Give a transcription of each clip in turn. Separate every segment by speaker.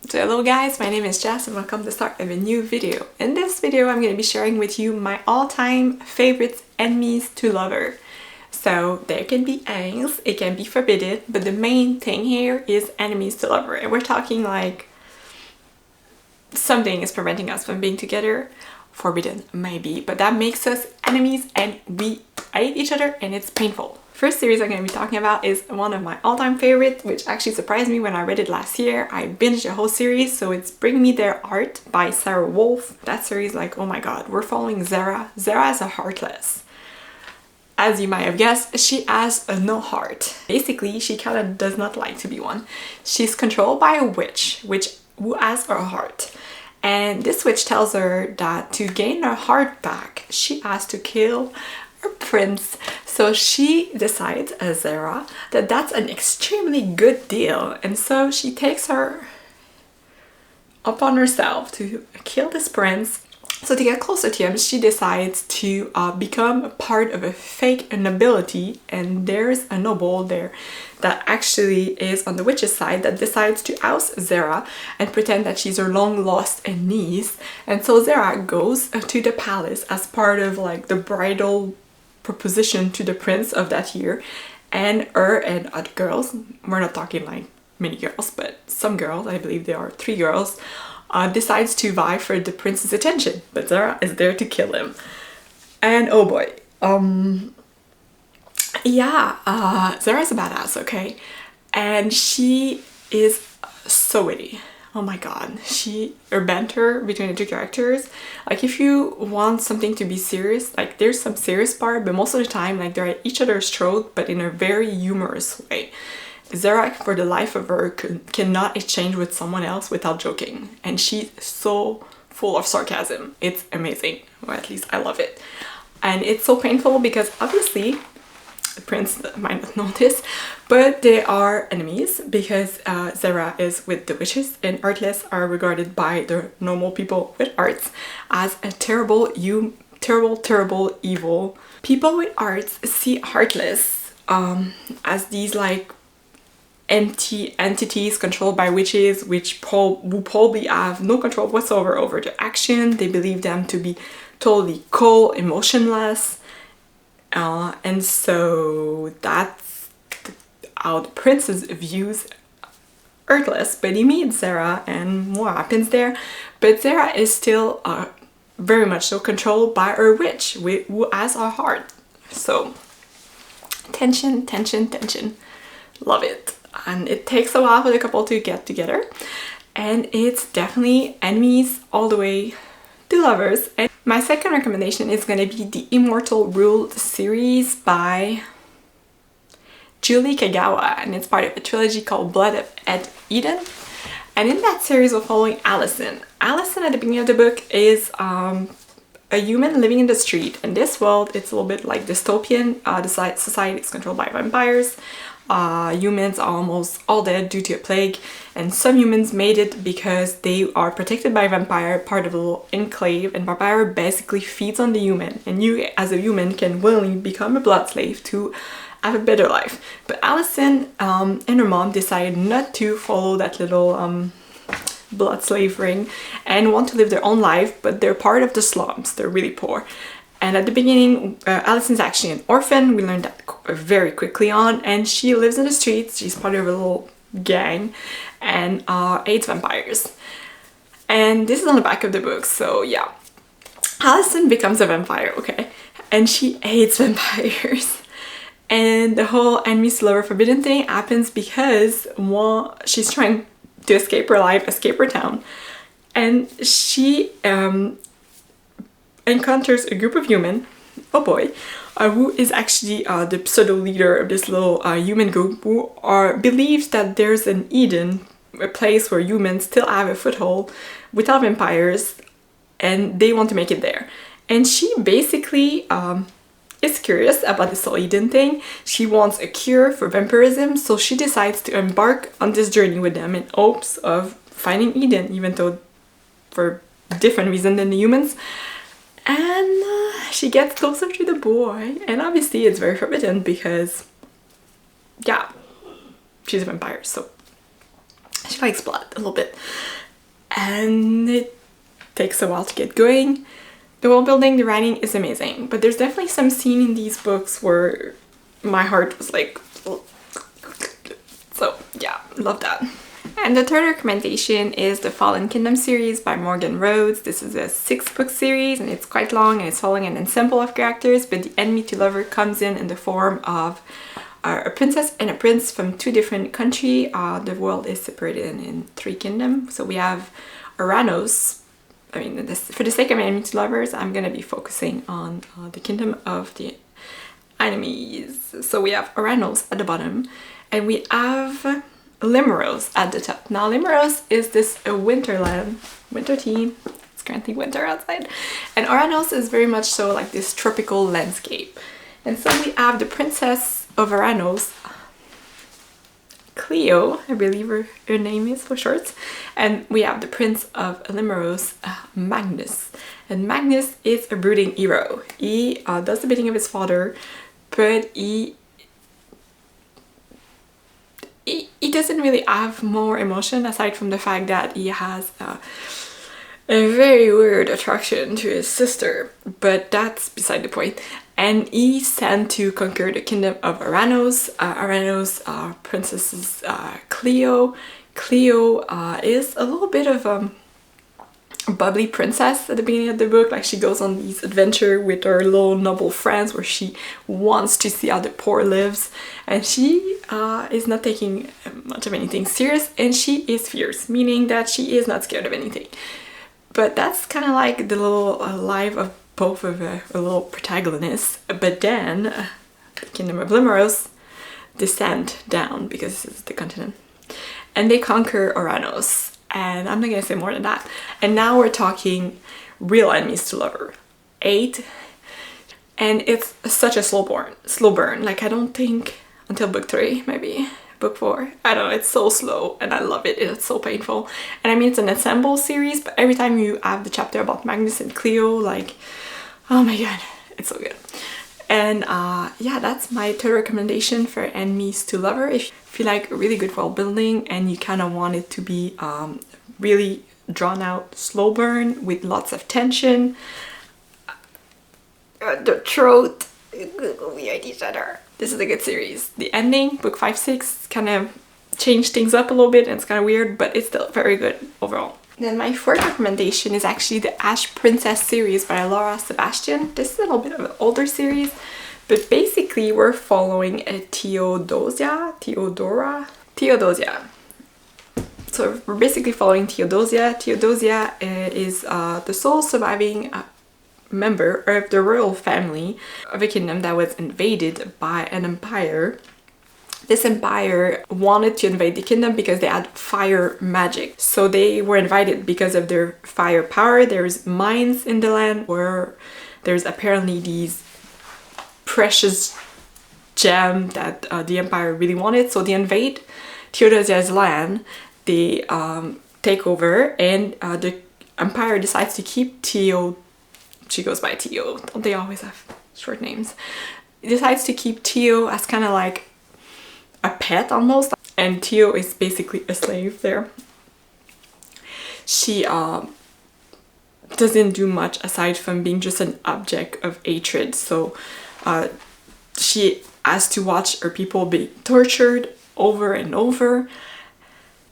Speaker 1: So hello guys, my name is Jess and welcome to the start of a new video. In this video I'm going to be sharing with you my all-time favorites enemies to lover. So there can be angst, it can be forbidden, but the main thing here is enemies to lover. And we're talking like something is preventing us from being together. Forbidden maybe, but that makes us enemies and we hate each other and it's painful. First series I'm going to be talking about is one of my all-time favorites, which actually surprised me when I read it last year. I binged the whole series, so it's Bring Me Their Art by Sarah Wolf. That series, like, oh my god, we're following Zara. Zara is a heartless. As you might have guessed, she has no heart. Basically, she kind of does not like to be one. She's controlled by a witch, who has a heart. And this witch tells her that to gain her heart back, she has to kill her prince. So she decides, Zara, that that's an extremely good deal. And so she takes her upon herself to kill this prince. So to get closer to him, she decides to become a part of a fake nobility, and there's a noble there that actually is on the witch's side that decides to oust Zara and pretend that she's her long lost niece. And so Zara goes to the palace as part of like the bridal proposition to the prince of that year, and her and other girls, we're not talking like many girls, but some girls, I believe there are 3 girls, decides to vie for the prince's attention, but Zara is there to kill him. And oh boy, Zara's a badass, okay? And she is so witty. Oh my god, her banter between the 2 characters, like if you want something to be serious, like there's some serious part, but most of the time like they're at each other's throat, but in a very humorous way. Zara, for the life of her, cannot exchange with someone else without joking, and she's so full of sarcasm. It's amazing, or at least I love it. And it's so painful because obviously the prince might not know this, but they are enemies because Zara is with the witches, and Heartless are regarded by the normal people with arts as a terrible, evil. People with arts see Heartless as these like empty entities controlled by witches, who probably have no control whatsoever over their action. They believe them to be totally cold, emotionless. And so that's how the princess views Heartless, but he meets Zara and what happens there. But Zara is still very much so controlled by her witch, who has a heart. So tension, tension, tension. Love it. And it takes a while for the couple to get together, and it's definitely enemies all the way to lovers. And my second recommendation is going to be the Immortal Rule series by Julie Kagawa, and it's part of a trilogy called Blood at Eden. And in that series we're following Allison. Allison at the beginning of the book is a human living in the street. In this world it's a little bit like dystopian. The society is controlled by vampires. Humans are almost all dead due to a plague, and some humans made it because they are protected by a vampire, part of a little enclave, and vampire basically feeds on the human, and you as a human can willingly become a blood slave to have a better life. But Allison and her mom decided not to follow that little blood slave ring and want to live their own life, but they're part of the slums, they're really poor. And at the beginning, Allison's actually an orphan. We learned that very quickly on, and she lives in the streets. She's part of a little gang and hates vampires. And this is on the back of the book, so yeah. Allison becomes a vampire, okay? And she hates vampires. And the whole enemies to lover forbidden thing happens because she's trying to escape her life, escape her town. And she encounters a group of human, oh boy, who is actually the pseudo leader of this little human group, who believes that there's an Eden, a place where humans still have a foothold without vampires, and they want to make it there. And she basically is curious about this whole Eden thing. She wants a cure for vampirism, so she decides to embark on this journey with them in hopes of finding Eden, even though for different reason than the humans. And she gets closer to the boy, and obviously it's very forbidden because, yeah, she's a vampire, so She likes blood a little bit, and it takes a while to get going. The world building, the writing is amazing, but there's definitely some scene in these books where my heart was like, so yeah, love that. And the third recommendation is the Fallen Kingdom series by Morgan Rhodes. This is a 6-book series and it's quite long and it's following an ensemble of characters, but the enemy to lover comes in the form of a princess and a prince from 2 different countries. The world is separated in 3 kingdoms. So we have Oranos. I mean, for the sake of enemy to lovers, I'm gonna be focusing on the kingdom of the enemies. So we have Oranos at the bottom, and we have Limeros at the top. Now Limeros is this winterland, winter tea. It's currently winter outside, and Oranos is very much so like this tropical landscape. And so we have the princess of Oranos, Cleo, I believe her name is for short, and we have the prince of Limeros, Magnus. And Magnus is a brooding hero. He does the bidding of his father, but he doesn't really have more emotion aside from the fact that he has a very weird attraction to his sister, but that's beside the point. And he's sent to conquer the kingdom of Oranos. Oranos princess is Cleo. Cleo is a little bit of a bubbly princess at the beginning of the book. Like, she goes on these adventures with her little noble friends where she wants to see how the poor lives, and she is not taking much of anything serious, and she is fierce, meaning that she is not scared of anything. But that's kind of like the little life of both of a little protagonists. But then the kingdom of Limeros descend down, because this is the continent, and they conquer Oranos. And I'm not gonna say more than that. And now we're talking real enemies to lover. 8. And it's such a slow burn. Like, I don't think until book 3, maybe book 4. I don't know, it's so slow and I love it. It's so painful. And I mean, it's an ensemble series, but every time you have the chapter about Magnus and Cleo, like, oh my god, it's so good. And yeah, that's my third recommendation for enemies to lover. If you like really good world building and you kind of want it to be really drawn out, slow burn with lots of tension, the throat we at each other, this is a good series. The ending, book 5, 6, kind of changed things up a little bit and it's kind of weird, but it's still very good overall. Then my fourth recommendation is actually the Ash Princess series by Laura Sebastian. This is a little bit of an older series, but basically we're following a Theodosia. So we're basically following Theodosia. Theodosia is the sole surviving member of the royal family of a kingdom that was invaded by an empire. This empire wanted to invade the kingdom because they had fire magic. So they were invited because of their fire power. There's mines in the land where there's apparently these precious gems that the empire really wanted. So they invade Theodosia's land, they take over, and the empire decides to keep Theo. She goes by Theo. Don't they always have short names? It decides to keep Theo as kind of like a pet almost, and Theo is basically a slave there. She doesn't do much aside from being just an object of hatred, so she has to watch her people be tortured over and over.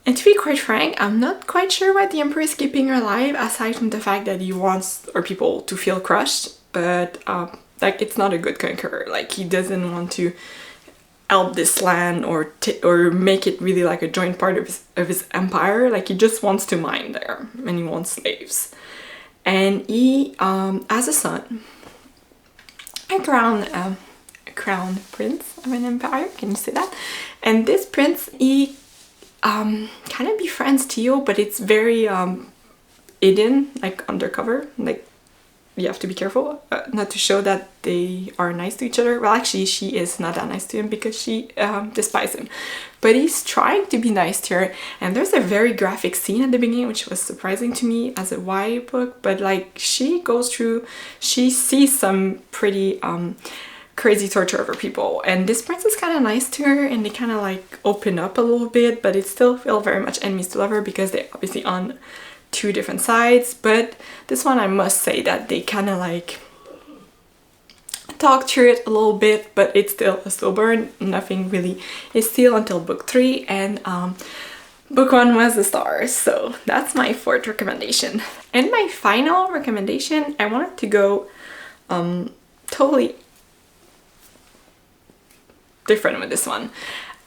Speaker 1: And to be quite frank, I'm not quite sure why the emperor is keeping her alive, aside from the fact that he wants her people to feel crushed, but like, it's not a good conqueror. Like, he doesn't want to help this land or make it really like a joint part of his empire. Like, he just wants to mine there and he wants slaves. And he has a son, a crown prince of an empire, can you say that? And this prince, he kind of befriends Theo, but it's very hidden, like undercover. Like, you have to be careful not to show that they are nice to each other. Well, actually, she is not that nice to him because she despises him. But he's trying to be nice to her. And there's a very graphic scene at the beginning, which was surprising to me as a YA book. But like, she goes through, she sees some pretty crazy torture over people. And this prince is kind of nice to her, and they kind of like open up a little bit, but it still feels very much enemies to lover because they're obviously on two different sides. But this one, I must say that they kind of like talk through it a little bit, but it's still a slow burn. Nothing really is still until book 3, and book 1 was the stars. So that's my 4th recommendation. And my final recommendation, I wanted to go totally different with this one.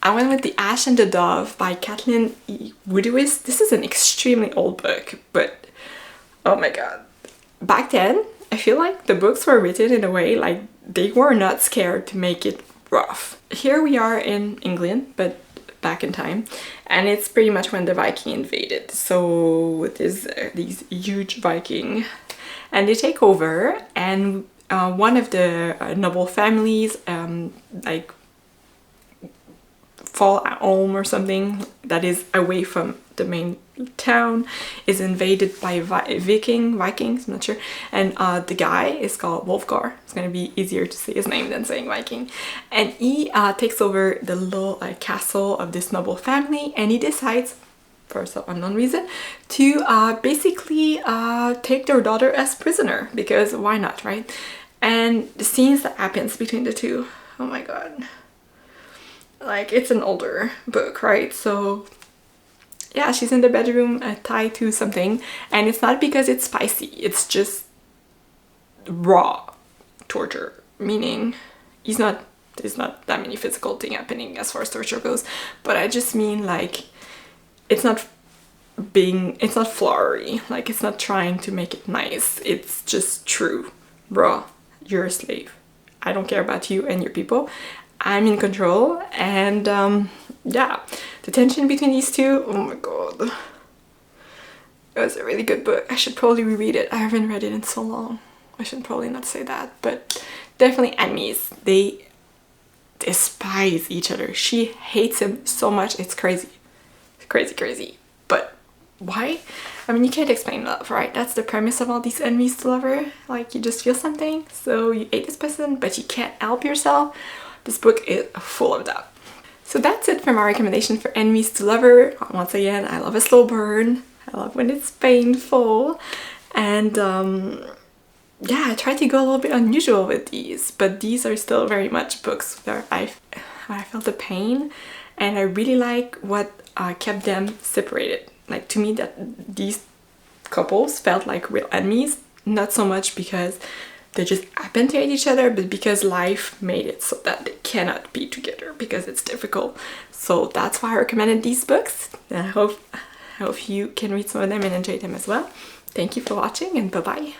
Speaker 1: I went with The Ash and the Dove by Kathleen E. Woodiwiss. This is an extremely old book, but oh my god. Back then, I feel like the books were written in a way like they were not scared to make it rough. Here we are in England, but back in time, and it's pretty much when the Viking invaded. So there's these huge Viking, and they take over, and one of the noble families like fall at home or something that is away from the main town, is invaded by Vikings, I'm not sure, and the guy is called Wolfgar. It's gonna be easier to say his name than saying Viking, and he takes over the little castle of this noble family, and he decides, for some unknown reason, to basically take their daughter as prisoner, because why not, right? And the scenes that happens between the two, oh my god. Like, it's an older book, right? So yeah, she's in the bedroom tied to something, and it's not because it's spicy, it's just raw torture, meaning there's not that many physical things happening as far as torture goes, but I just mean like it's not flowery, like it's not trying to make it nice, it's just true, raw. You're a slave, I don't care about you and your people, I'm in control. And yeah, the tension between these two, oh my god, it was a really good book. I should probably reread it. I haven't read it in so long. I should probably not say that, but definitely enemies. They despise each other. She hates him so much, it's crazy. It's crazy, crazy. But why? I mean, you can't explain love, right? That's the premise of all these enemies to lover. Like, you just feel something, so you hate this person, but you can't help yourself. This book is full of that. So that's it for my recommendation for enemies to lover. Once again, I love a slow burn. I love when it's painful. And yeah, I tried to go a little bit unusual with these, but these are still very much books where I felt the pain, and I really like what kept them separated. Like, to me, that these couples felt like real enemies, not so much because they just happen to hate each other, but because life made it so that they cannot be together because it's difficult. So that's why I recommended these books, and I hope you can read some of them and enjoy them as well. Thank you for watching, and bye bye.